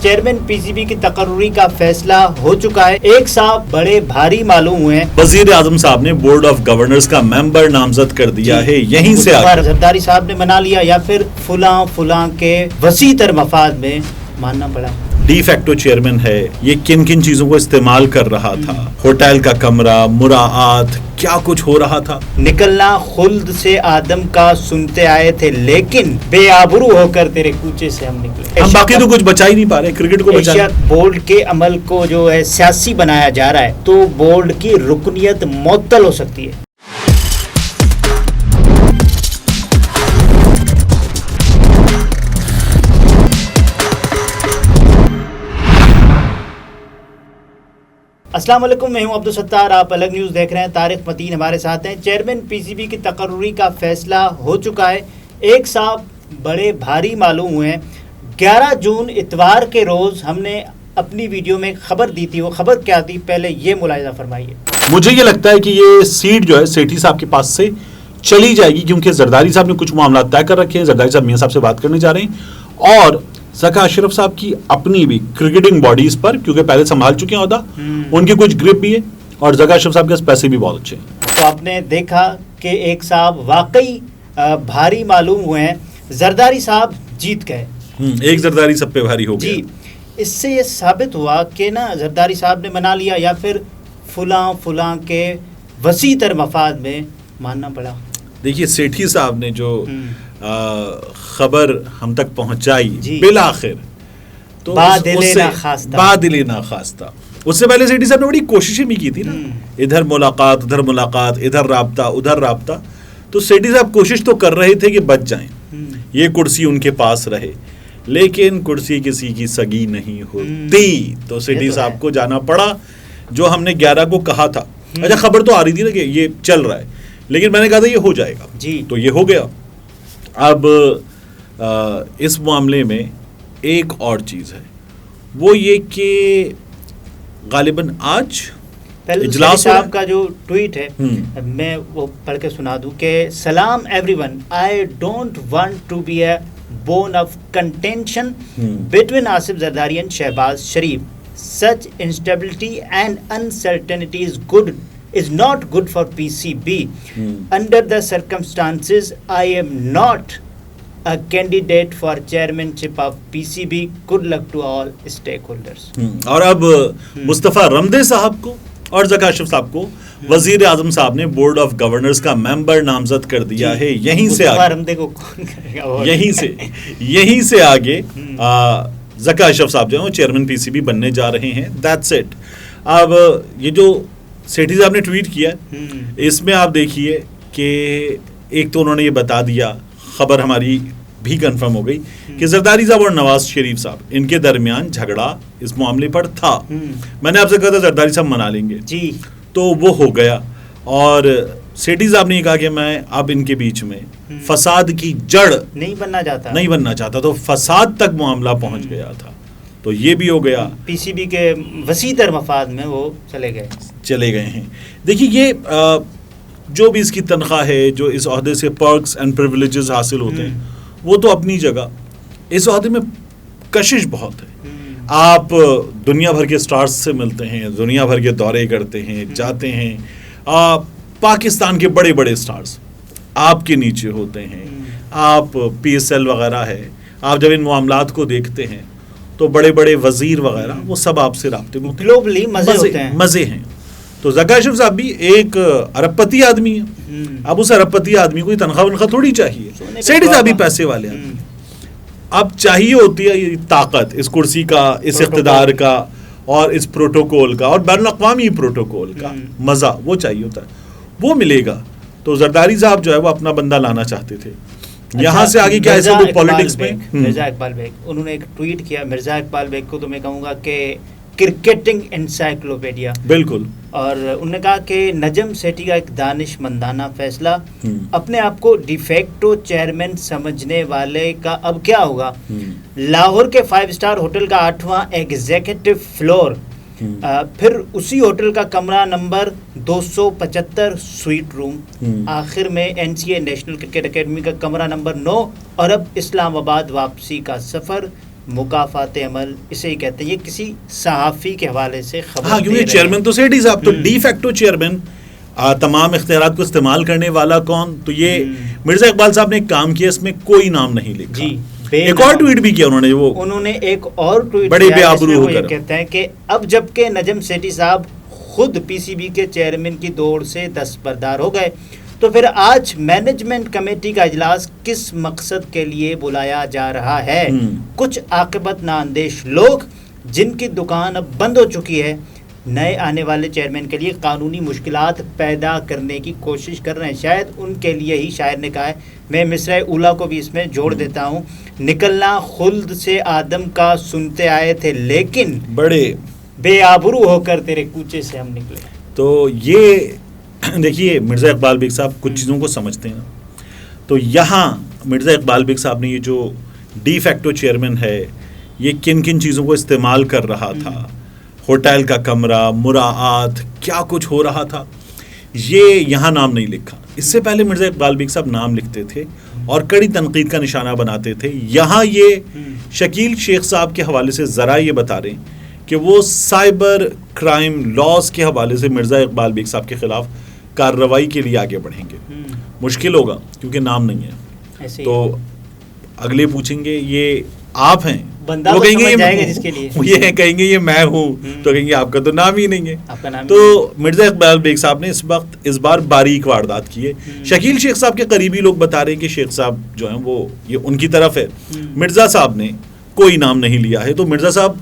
Chairman P C B کی تقرری کا فیصلہ ہو چکا ہے. ایک صاحب بڑے بھاری معلوم ہوئے ہیں. وزیر اعظم صاحب نے بورڈ آف گورنرز کا ممبر نامزد کر دیا ہے. یہیں سے زرداری صاحب نے بنا لیا یا پھر فلاں کے وسیع تر مفاد میں ماننا پڑا. ڈی فیکٹو چیئرمین ہے. یہ کن کن چیزوں کو استعمال کر رہا تھا؟ ہوٹل کا کمرہ، مراعات، کیا کچھ ہو رہا تھا. نکلنا خلد سے آدم کا سنتے آئے تھے، لیکن بے آبرو ہو کر تیرے کوچے سے ہم نکلے. ہم باقی تو کچھ بچا ہی نہیں پا رہے. کرکٹ کو بچا. بورڈ کے عمل کو جو ہے سیاسی بنایا جا رہا ہے تو بورڈ کی رکنیت معطل ہو سکتی ہے. السلام علیکم، میں ہوں عبدالستار. آپ الگ نیوز دیکھ رہے ہیں. طارق متین ہمارے ساتھ ہیں. چیئرمین پی سی بی کی تقرری کا فیصلہ ہو چکا ہے. ایک صاحب بڑے بھاری معلوم ہوئے ہیں. 11 جون اتوار کے روز ہم نے اپنی ویڈیو میں خبر دی تھی. وہ خبر کیا تھی پہلے یہ ملاحظہ فرمائیے. مجھے یہ لگتا ہے کہ یہ سیٹ جو ہے سیٹھی صاحب کے پاس سے چلی جائے گی، کیونکہ زرداری صاحب نے کچھ معاملات طے کر رکھے ہیں. زرداری صاحب میاں صاحب سے بات کرنے جا رہے ہیں اور ذکا اشرف صاحب کی اپنی بھی کرکٹنگ باڈیز پر، کیونکہ پہلے سنبھال چکے ہیں عہدہ، ان کی کچھ گرپ بھی ہے اور ذکا اشرف صاحب کے پیسے بھی بہت اچھے ہیں. تو آپ نے دیکھا کہ ایک صاحب واقعی بھاری معلوم ہوئے ہیں. زرداری صاحب جیت گئے. ایک زرداری سب پہ بھاری ہو گیا. جی، اس سے یہ ثابت ہوا کہ نا زرداری صاحب نے بنا لیا یا پھر فلاں کے وسیع تر مفاد میں ماننا پڑا. دیکھیے سیٹھی صاحب نے جو خبر ہم تک پہنچائی بالآخر، تو بادل ناخواستہ. اس سے پہلے سیٹھی صاحب نے بڑی کوششیں بھی کی تھی نا، ادھر ملاقات ادھر رابطہ. تو سیٹھی صاحب کوشش تو کر رہے تھے کہ بچ جائیں، یہ کرسی ان کے پاس رہے، لیکن کرسی کسی کی سگی نہیں ہوتی. تو سیٹھی صاحب کو جانا پڑا. جو ہم نے 11 کو کہا تھا، اچھا خبر تو آ رہی تھی نا کہ یہ چل رہا ہے، لیکن میں نے کہا تھا یہ ہو جائے گا. تو یہ ہو گیا. اب اس معاملے میں ایک اور چیز ہے، وہ یہ کہ غالباً آج اجلاس صاحب کا جو ٹویٹ ہے میں وہ پڑھ کے سنا دوں کہ سلام everyone, I don't want to be a bone of contention between Asif Zardari and Shehbaz Sharif. Such instability and uncertainty is not good for PCB. Under the circumstances, I am not a candidate for chairmanship of PCB. Good luck to all stakeholders. اور اب مصطفیٰ رمدے صاحب کو اور ذکا اشرف صاحب کو وزیر اعظم صاحب نے بورڈ آف گورنرز کا ممبر نامزد کر دیا ہے. یہیں سے آگے رمدے کو کون کرے گا؟ یہیں سے آگے ذکا اشرف صاحب جو ہیں وہ چیئرمین پی سی بی بننے جا رہے ہیں. That's it. اب یہ جو سیٹھی صاحب نے ٹویٹ کیا اس میں آپ دیکھیے کہ ایک تو انہوں نے یہ بتا دیا، خبر ہماری بھی کنفرم ہو گئی کہ زرداری صاحب اور نواز شریف صاحب ان کے درمیان جھگڑا اس معاملے پر تھا. میں نے آپ سے کہا تھا زرداری صاحب منا لیں گے، تو وہ ہو گیا. اور سیٹھی صاحب نے کہا کہ میں اب ان کے بیچ میں فساد کی جڑ نہیں بننا چاہتا، تو فساد تک معاملہ پہنچ گیا تھا. تو یہ بھی ہو گیا. پی سی بی کے وسیع تر مفاد میں وہ چلے گئے ہیں. دیکھیے یہ جو بھی اس کی تنخواہ ہے، جو اس عہدے سے پرکس اینڈ پریویلیجز حاصل ہوتے ہیں، وہ تو اپنی جگہ. اس عہدے میں کشش بہت ہے. آپ دنیا بھر کے سٹارز سے ملتے ہیں، دنیا بھر کے دورے کرتے ہیں، جاتے ہیں. پاکستان کے بڑے بڑے سٹارز آپ کے نیچے ہوتے ہیں. آپ پی ایس ایل وغیرہ ہے، آپ جب ان معاملات کو دیکھتے ہیں تو بڑے بڑے وزیر وغیرہ وہ سب آپ سے رابطے میں گلوبلی مزے ہیں. تو ذکا اشرف صاحب بھی ایک ارب پتی آدمی ہے. اب اس ارب پتی آدمی کو تنخواہ تھوڑی چاہیے. سیٹھی صاحب بھی پیسے والے آدمی. اب چاہیے ہوتی ہے یہ طاقت اس کرسی کا، اس اقتدار کا، اور اس پروٹوکول کا، اور بین الاقوامی پروٹوکول کا مزہ وہ چاہیے ہوتا ہے. وہ ملے گا. تو زرداری صاحب جو ہے وہ اپنا بندہ لانا چاہتے تھے. یہاں سے آگے کیا ایسے کوئی پالیٹکس میں مرزا اقبال بیگ انہوں نے ایک ٹویٹ کیا. مرزا اقبال بیگ کو تو میں کہوں گا کہ کرکٹنگ انسائکلوپیڈیا. بالکل. اور انہوں نے کہا کہ نجم سیٹھی کا ایک دانش مندانہ فیصلہ، اپنے آپ کو ڈی فیکٹو چیئرمین سمجھنے والے کا اب کیا ہوگا. لاہور کے 5 اسٹار ہوٹل کا 8واں ایگزیکٹو فلور، پھر اسی ہوٹل کا کمرہ نمبر 275 سویٹ روم، آخر میں N C a national cricket academy کا کمرہ نمبر 9، اور اب اسلام آباد واپسی کا سفر. مکافات عمل اسے ہی کہتے ہیں. یہ کسی صحافی کے حوالے سے خبر. ہاں کیونکہ چیئرمین تو سیٹھی صاحب تو ڈی فیکٹو چیئرمین, تمام اختیارات کو استعمال کرنے والا کون, تو یہ مرزا اقبال صاحب نے ایک کام کیا, اس میں کوئی نام نہیں لکھا. جی ایک اور ٹویٹ بھی کیا انہوں نے ایک اور ٹویٹ بڑے بے آبرو ہو کر کہتے ہیں کہ اب جب کہ نجم سیٹھی صاحب خود پی سی بی کے چیئرمین کی دوڑ سے دستبردار ہو گئے تو پھر آج مینجمنٹ کمیٹی کا اجلاس کس مقصد کے لیے بلایا جا رہا ہے. کچھ عاقبت نااندیش لوگ جن کی دکان اب بند ہو چکی ہے نئے آنے والے چیئرمین کے لیے قانونی مشکلات پیدا کرنے کی کوشش کر رہے ہیں. شاید ان کے لیے ہی شاعر نے کہا ہے, میں مصرع اولا کو بھی اس میں جوڑ دیتا ہوں, نکلنا خلد سے آدم کا سنتے آئے تھے لیکن بڑے بے آبرو ہو کر تیرے کوچے سے ہم نکلے. تو یہ دیکھیے مرزا اقبال بیگ صاحب کچھ چیزوں کو سمجھتے ہیں. تو یہاں مرزا اقبال بیگ صاحب نے یہ جو ڈی فیکٹو چیئرمین ہے یہ کن کن چیزوں کو استعمال کر رہا تھا, ہوٹل کا کمرہ, مراعات, کیا کچھ ہو رہا تھا, یہ یہاں نام نہیں لکھا. اس سے پہلے مرزا اقبال بیگ صاحب نام لکھتے تھے اور کڑی تنقید کا نشانہ بناتے تھے. یہاں یہ شکیل شیخ صاحب کے حوالے سے ذرا یہ بتا رہے ہیں کہ وہ سائبر کرائم لاز کے حوالے سے مرزا اقبال بیگ صاحب کے خلاف کارروائی کے لیے آگے بڑھیں گے. مشکل ہوگا کیونکہ نام نہیں ہے. تو اگلے پوچھیں گے یہ آپ ہیں, وہ کہیں گے یہ کہیں گے یہ میں ہوں, تو کہیں گے آپ کا تو نام ہی نہیں ہے. تو مرزا اقبال بیگ صاحب نے اس بار باریک واردات کی ہے. شکیل شیخ صاحب کے قریبی لوگ بتا رہے ہیں کہ شیخ صاحب جو ہیں وہ یہ ان کی طرف ہے. مرزا صاحب نے کوئی نام نہیں لیا ہے. تو مرزا صاحب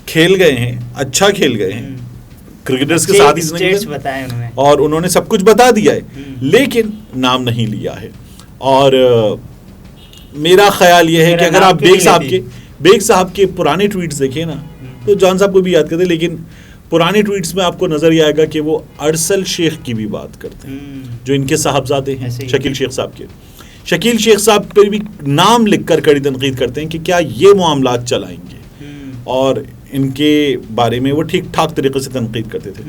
کھیل گئے ہیں, اچھا کھیل گئے ہیں, کرکٹرز کے ساتھ ہی اور انہوں نے سب کچھ بتا دیا ہے, لیکن نام نہیں لیا ہے. اور میرا خیال یہ ہے کہ اگر آپ بیگ صاحب کے پرانے ٹویٹس دیکھیں نا تو جان صاحب کو بھی یاد کرتے, لیکن پرانے ٹویٹس میں آپ کو نظر یہ آئے گا کہ وہ ارسل شیخ کی بھی بات کرتے ہیں جو ان کے صاحبزادے ہیں شکیل شیخ صاحب کے. شکیل شیخ صاحب پہ بھی نام لکھ کر کڑی تنقید کرتے ہیں کہ کیا یہ معاملات چلائیں گے, اور ان کے بارے میں وہ ٹھیک ٹھاک طریقے سے تنقید کرتے تھے.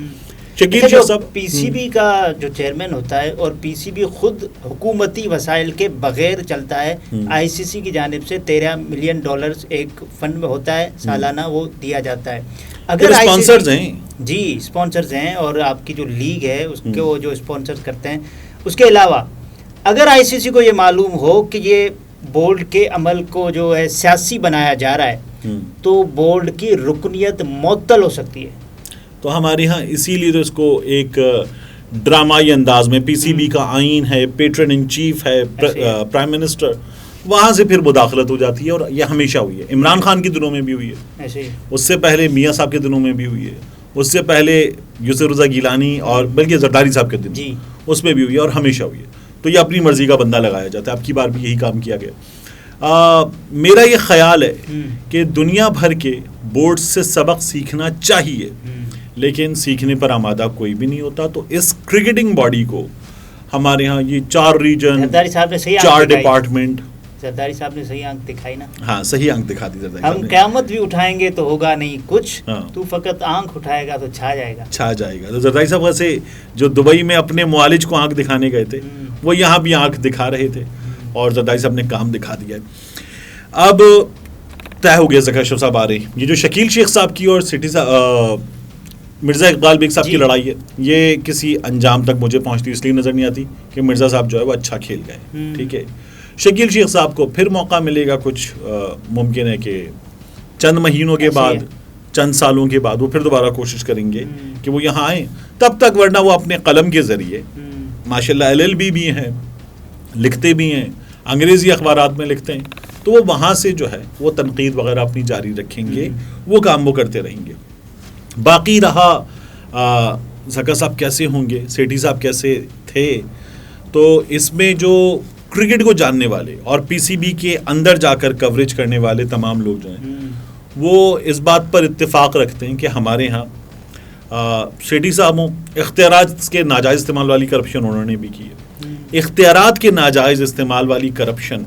شکیل شیخ صاحب پی سی بی کا جو چیئرمین ہوتا ہے اور پی سی بی خود حکومتی وسائل کے بغیر چلتا ہے, آئی سی سی کی جانب سے $13 ملین ایک فنڈ میں ہوتا ہے سالانہ, وہ دیا جاتا ہے. اگر اسپانسرز ہیں, جی اسپانسرز ہیں, اور آپ کی جو لیگ ہے اس کے وہ جو اسپانسر کرتے ہیں. اس کے علاوہ اگر آئی سی سی کو یہ معلوم ہو کہ یہ بورڈ کے عمل کو جو ہے سیاسی بنایا جا رہا ہے تو بورڈ کی رکنیت معطل ہو سکتی ہے. تو ہمارے ہاں اسی لیے تو اس کو ایک ڈرامائی انداز میں پی سی بی کا آئین ہے, پیٹرن ان چیف ہے پرائم منسٹر, وہاں سے پھر مداخلت ہو جاتی ہے. اور یہ ہمیشہ ہوئی ہے, عمران خان کے دنوں میں بھی ہوئی ہے, اس سے پہلے میاں صاحب کے دنوں میں بھی ہوئی ہے, اس سے پہلے یوسف رضا گیلانی اور بلکہ زرداری صاحب کے دن اس میں بھی ہوئی ہے, اور ہمیشہ ہوئی ہے. تو یہ اپنی مرضی کا بندہ لگایا جاتا ہے. اب کی بار بھی یہی کام کیا گیا. میرا یہ خیال ہے کہ دنیا بھر کے بورڈ سے سبق سیکھنا چاہیے, لیکن سیکھنے پر آمادہ کوئی بھی نہیں ہوتا. تو اس کرکٹنگ باڈی کو ہمارے ہاں یہ 4 ریجن, 4 ڈپارٹمنٹ, زرداری صاحب نے صحیح آنکھ دکھائی نا. ہاں صحیح آنکھ دکھا دی زرداری صاحب نے. ہم قیامت بھی اٹھائیں گے تو ہوگا نہیں کچھ, تو فقط آنکھ اٹھائے گا تو چھا جائے گا, چھا جائے گا. تو زرداری صاحب ویسے جو دبئی میں اپنے معالج کو آنکھ دکھانے گئے تھے وہ یہاں بھی آنکھ دکھا رہے تھے, اور زرداری صاحب نے کام دکھا دیا ہے. اب طے ہو گیا ذکا اشرف صاحب آ رہے ہیں. یہ جو شکیل شیخ صاحب کی اور مرزا اقبال بیگ صاحب کی لڑائی ہے, یہ کسی انجام تک مجھے پہنچتی اس لیے نظر نہیں آتی کہ مرزا صاحب جو ہے وہ اچھا کھیل گئے. ٹھیک ہے, شکیل شیخ صاحب کو پھر موقع ملے گا, کچھ ممکن ہے کہ چند مہینوں کے بعد, چند سالوں کے بعد وہ پھر دوبارہ کوشش کریں گے کہ وہ یہاں آئیں. تب تک ورنہ وہ اپنے قلم کے ذریعے ماشاء اللہ LLB بھی ہیں, لکھتے بھی ہیں, انگریزی اخبارات میں لکھتے ہیں, تو وہ وہاں سے جو ہے وہ تنقید وغیرہ اپنی جاری رکھیں گے, وہ کام وہ کرتے رہیں گے. باقی رہا ذکا صاحب کیسے ہوں گے, سیٹھی صاحب کیسے تھے, تو اس میں جو کرکٹ کو جاننے والے اور پی سی بی کے اندر جا کر کوریج کرنے والے تمام لوگ جو ہیں وہ اس بات پر اتفاق رکھتے ہیں کہ ہمارے ہاں سیٹھی صاحب ہوں, اختیارات کے ناجائز استعمال والی کرپشن انہوں نے بھی کی ہے, اختیارات کے ناجائز استعمال والی کرپشن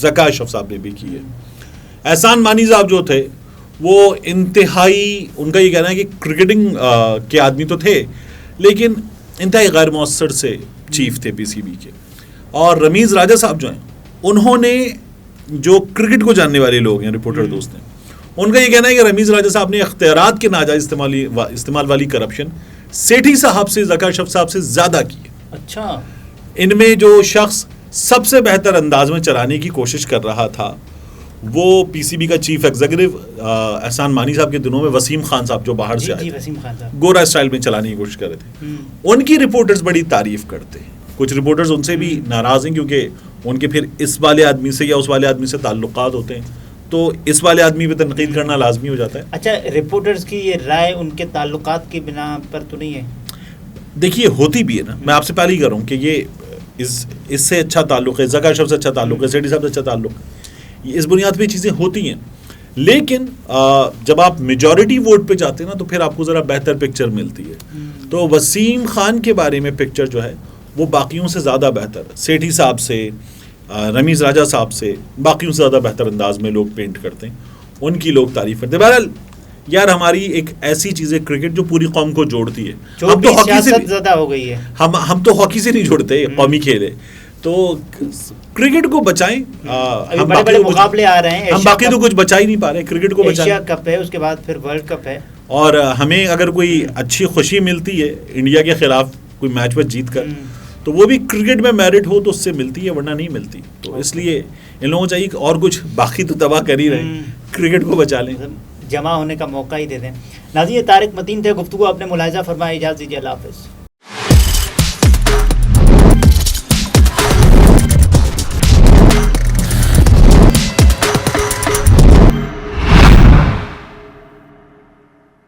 ذکا اشرف صاحب نے بھی کی ہے. احسان مانی صاحب جو تھے وہ انتہائی, ان کا یہ کہنا ہے کہ کرکٹنگ کے آدمی تو تھے لیکن انتہائی غیر مؤثر سے چیف تھے پی سی بی کے. اور رمیز راجہ صاحب جو ہیں انہوں نے جو کرکٹ کو جاننے والے لوگ ہیں, رپورٹر دوست ہیں, ان کا یہ کہنا ہے کہ رمیز راجہ صاحب نے اختیارات کے ناجائز استعمال والی کرپشن سیٹھی صاحب سے, ذکا اشرف صاحب سے زیادہ کی ہے. اچھا, ان میں جو شخص سب سے بہتر انداز میں چلانے کی کوشش کر رہا تھا وہ پی سی بی کا چیف ایگزیکٹو احسان مانی صاحب کے دنوں میں وسیم خان صاحب جو باہر سے آئے گورا اسٹائل میں چلانے کی کوشش کر رہے تھے, ان کی رپورٹرز بڑی تعریف کرتے ہیں. کچھ رپورٹرز ان سے بھی ناراض ہیں کیونکہ ان کے پھر اس والے آدمی سے یا اس والے آدمی سے تعلقات ہوتے ہیں, تو اس والے آدمی پہ تنقید کرنا لازمی ہو جاتا ہے. اچھا, رپورٹرز کی یہ رائے ان کے تعلقات کی بنا پر تو نہیں ہے؟ دیکھیے ہوتی بھی ہے نا, میں آپ سے پہلے ہی کہہ رہا ہوں کہ یہ اس سے اچھا تعلق ہے, ذکا اشرف سے اچھا تعلق ہے, سیٹھی صاحب سے اچھا تعلق ہے, اس بنیاد پہ چیزیں ہوتی ہیں. لیکن جب آپ میجورٹی ووٹ پہ جاتے ہیں نا تو پھر آپ کو ذرا بہتر پکچر ملتی ہے. تو وسیم خان کے بارے میں پکچر جو ہے وہ باقیوں سے زیادہ بہتر, سیٹھی صاحب سے, رمیز راجہ صاحب سے, باقیوں سے زیادہ بہتر انداز میں لوگ پینٹ کرتے ہیں, ان کی لوگ تعریف کرتے ہیں. بہرحال یار ہماری ایک ایسی چیز ہے کرکٹ جو پوری قوم کو جوڑتی ہے. ہم تو ہاکی سے زیادہ ہو گئی ہے, ہم تو ہاکی سے نہیں جوڑتے, قومی کھیل ہے. تو کرکٹ کو بچائیں, بڑے بڑے مقابلے آ رہے ہیں, ہم باقی تو کچھ بچا ہی نہیں پا رہے, کرکٹ کو بچائیں. ایشیا کپ ہے, اس کے بعد پھر ورلڈ کپ ہے, اور ہمیں اگر کوئی اچھی خوشی ملتی ہے انڈیا کے خلاف کوئی میچ میں جیت کر, تو وہ بھی کرکٹ میں میرٹ ہو تو اس سے ملتی ہے, ورنہ نہیں ملتی. تو اس لیے ان لوگوں کو چاہیے کہ اور کچھ باقی تو تباہ کر ہی رہے, کرکٹ کو بچا لیں, جمع ہونے کا موقع ہی دے دیں. ناظرین, طارق متین تھے, گفتگو آپ نے ملاحظہ فرمایا. اجازت دیجیے, اللہ حافظ.